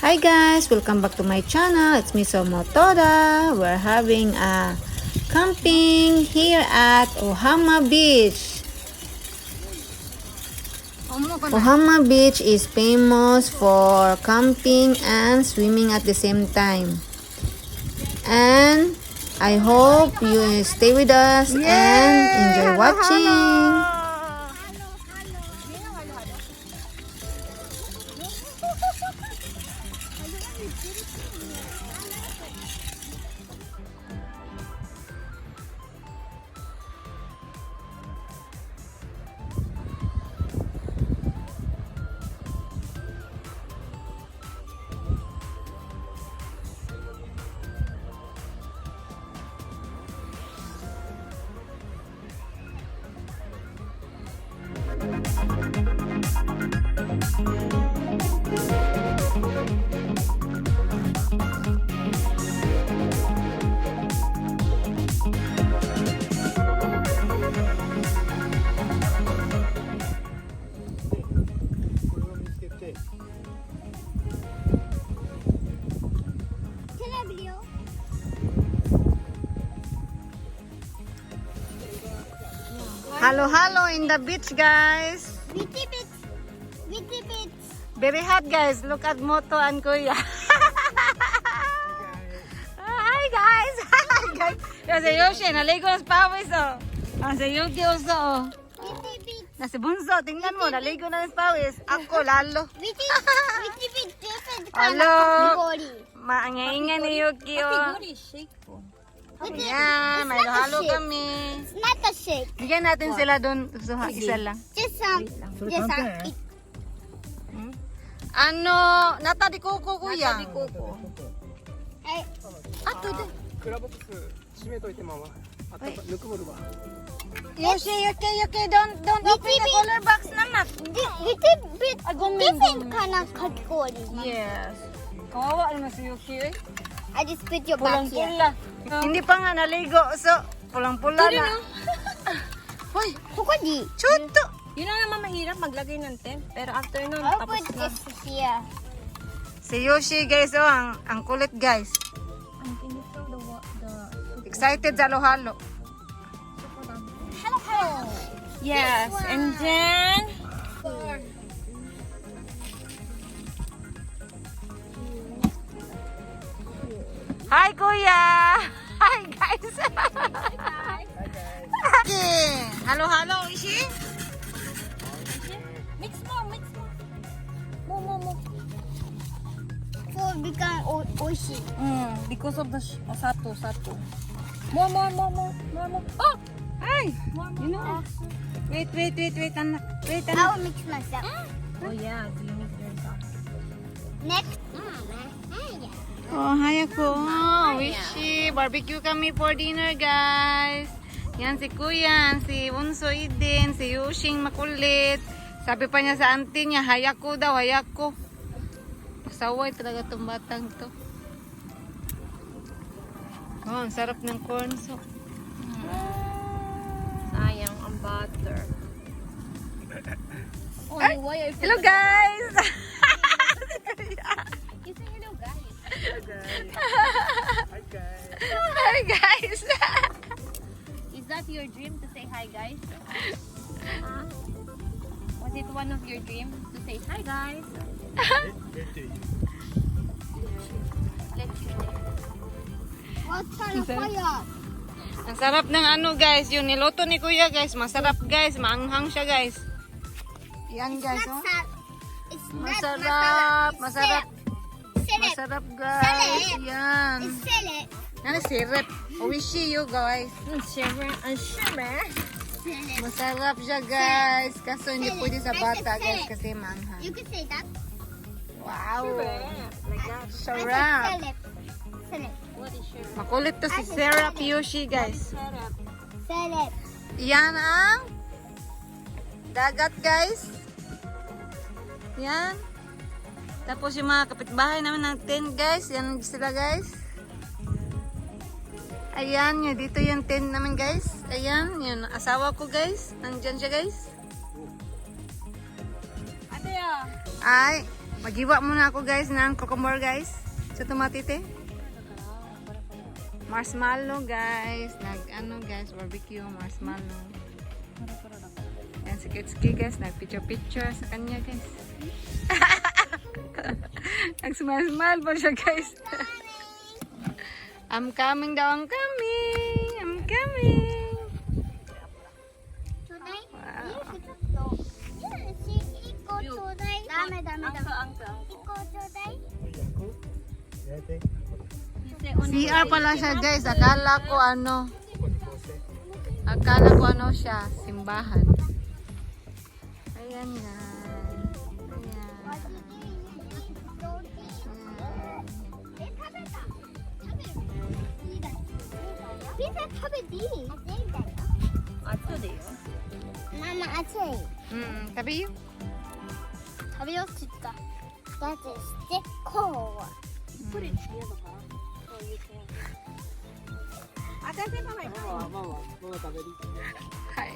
Hi guys, welcome back to my channel. It's me, Motoda. We're having a camping here at Ohama Beach. Ohama Beach is famous for camping and swimming at the same time. And I hope you stay with us and enjoy watching. Hello in the beach, guys. Witty bits. Very hot, guys. Look at Moto and Kuya. Hi, guys. Hi, guys. Yan si Yoshi, naligo ng pawis, oh. Si Yuki also, oh. Witty bits. Na si Bunso, tingnan mo, naligo na ng pawis. Ako, lalo. Witty bits. Different Hello. category. Maangaingan ni Yuki, oh. Shake po. Yan, may halo kami. It's not a shake. Bigyan natin sila doon. Isa lang. Just it. Ano, nata di kuko, Kuya. I, あとで。クラボックス閉めといてママ。あったかぬくもるわ。 Yoshi, Yuki, don't open the color box naman. witty bits. Different kind of category. Yes. Kawawa naman si Yuki, eh. I just put your back here. Pulang-pula. Hindi pa nga naligo, so pulang-pula na. Hoy, Kukodi. chuto. Yun na naman mahirap maglagay ng tent. Pero after nun, I'll tapos put na. this here. Si Yoshi, guys, oh, ang kulit, guys. Can you feel the Excited sa halo-halo. Hello. Yes, and then Hi, Kuya! Hi, guys! Okay. Halo-halo, Yoshi? mix mo. Mo. For become oishi. Because of the sato. More. Oh! Ay! You know. Wait, anak. Wait, I anak. will mix myself. Oh yeah, you mix yourself. Next. Oh, hi ako. Wishy. Barbecue kami for dinner, guys. Yan si Kuya, si Bunso Eden, si Yushing makulit. Sabi pa niya sa auntie niya, hayako daw, hayako. Pasaway talaga itong batang to. Oh, ang sarap ng corn soup. Sayang ang butter. Oh, why I Hello, guys! You say hello, guys. Hi guys. Hi, guys! Is that your dream to say hi, guys? Huh? Was it one of your dreams to say hi, guys? Let's see. What kind of fire? Ang sarap ng ano, guys. Yung niloto ni Kuya, guys. Masarap, guys. Maanghang siya, guys. Yan, guys, oh. It's not Masarap, masarap. Syrup. Masarap, guys. Sarap. Yan. It's syrup. Ano, syrup. Oishi you, guys. Shimmer. Masarap siya, guys. Kaso hindi pwede sa bata, guys. Kasi maanghang. You can say that. Wow. Like that. Sarap. Syrup. What is shimmer? Makulit to si Syrup Yoshi, guys. Syrup. Yan ang dagat, guys. Yan. Tapos yung mga kapitbahay namin ng tent, guys. Yan sila, guys. Ayan, yun. Dito yung tent namin, guys. Ayan, yun. Asawa ko, guys. Nandyan siya, guys. Ate, Ay, Magiwa muna ako guys ng cucumber guys. Sa tomatite. Marshmallow guys. Nag guys, barbecue, marshmallow. Yan si Kitski guys, nag-picture sa kanya guys. Nag-smile pa siya guys. I'm coming daw, I'm coming. I'm coming. Wow. CR pala siya guys. Akala ko ano siya, simbahan. Ayan guys. Mama, Sabi yun? 食べようって言った。だとしてこう。Put it here, baka. So you can. Ate, say mamay. ママ食べる。はい。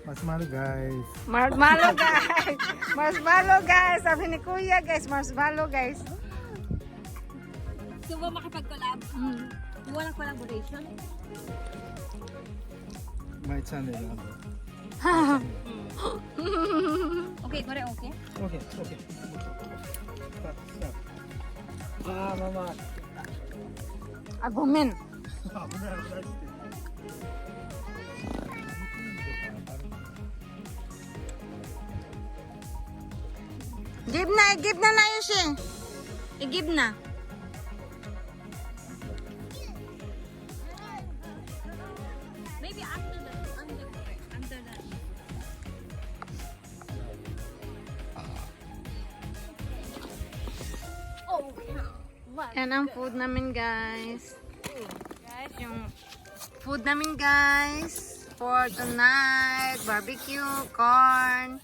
マシュマロ guys。 Marshmallow guys. Marshmallow guys. Sabi ni Kuya guys, marshmallow guys. So, ba makipag-collab? You want a collaboration? My channel. Okay, kore okay? Okay, okay. Start, start. Ah, mama. Agumin. Give na na Yoshi. I-give na. Maybe after the, under that. Oh, what? Yan ang food namin guys. Guys, yung food namin guys for tonight. Barbecue, corn,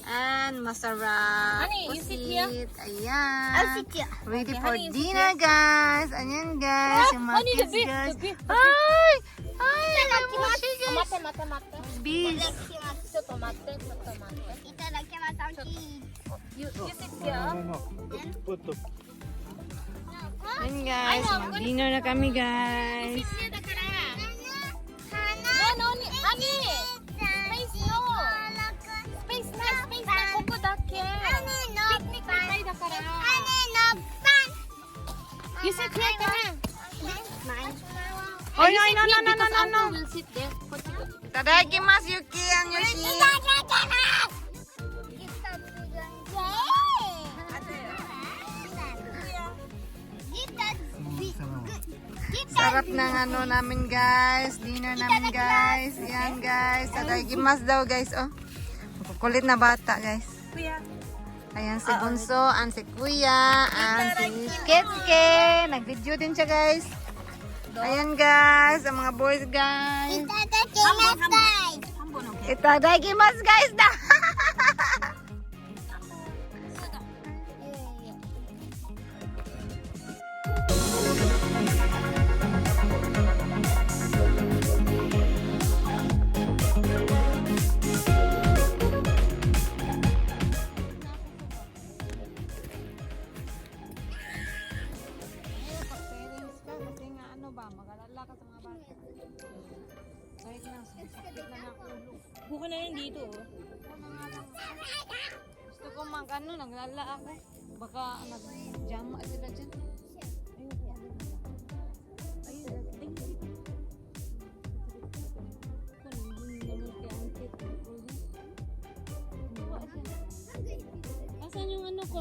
and masarap. Honey, you sit here. Ayan. I'll sit here. Ready Okay, for honey, you sit dinner guys. Ayan guys. Yung mga honey, the kids beef, guys. the beef. Ay! Ay! Itadakimasu. Mate. Beef. ちょっと待って。いただきます。アンティ You sit here. No. Put. Ayan guys. Dinner na kami guys. No, honey. Space no. Space na. ここだけ。ピクニック会だから。You sit here, Karen. Oh, no. We'll sit there. Tadakimasu, Yuki and Yoshi. Sarap ng ano namin guys. Dinner namin guys. Yan guys. Tadakimasu daw guys. Oh. Kulit na bata guys. Kuya. Ayan si Bunso, and si Kuya, and si Ketske. Nag-video din siya guys. Ayan guys, ang mga boys guys. Itadakimasu guys na. Buka na yan dito. Gusto ko naglala ako. Baka nag-jama sila dyan. Asan yung ano ko?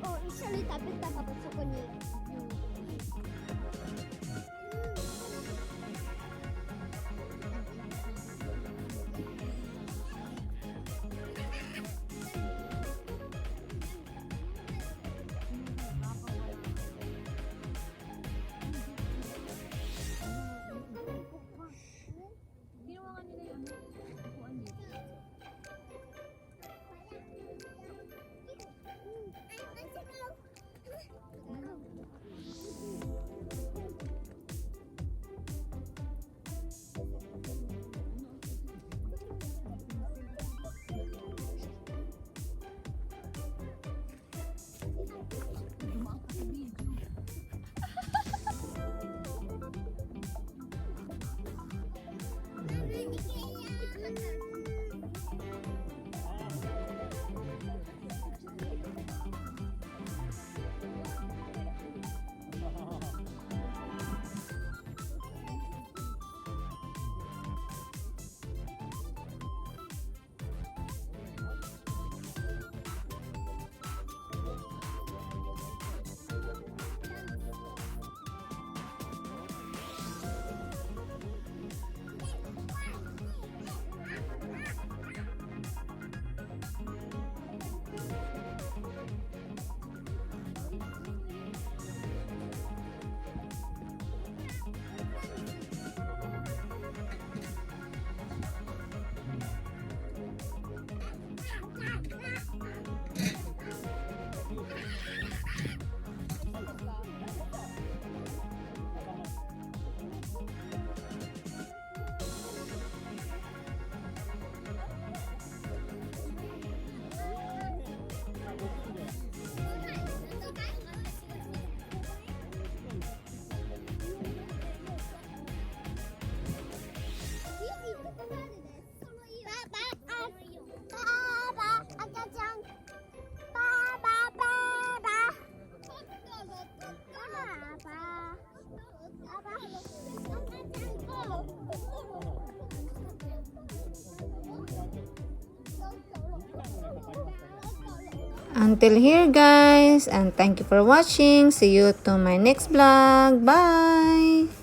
構一緒に食べたかも、そこに。Until here guys, and thank you for watching. See you to my next vlog. Bye!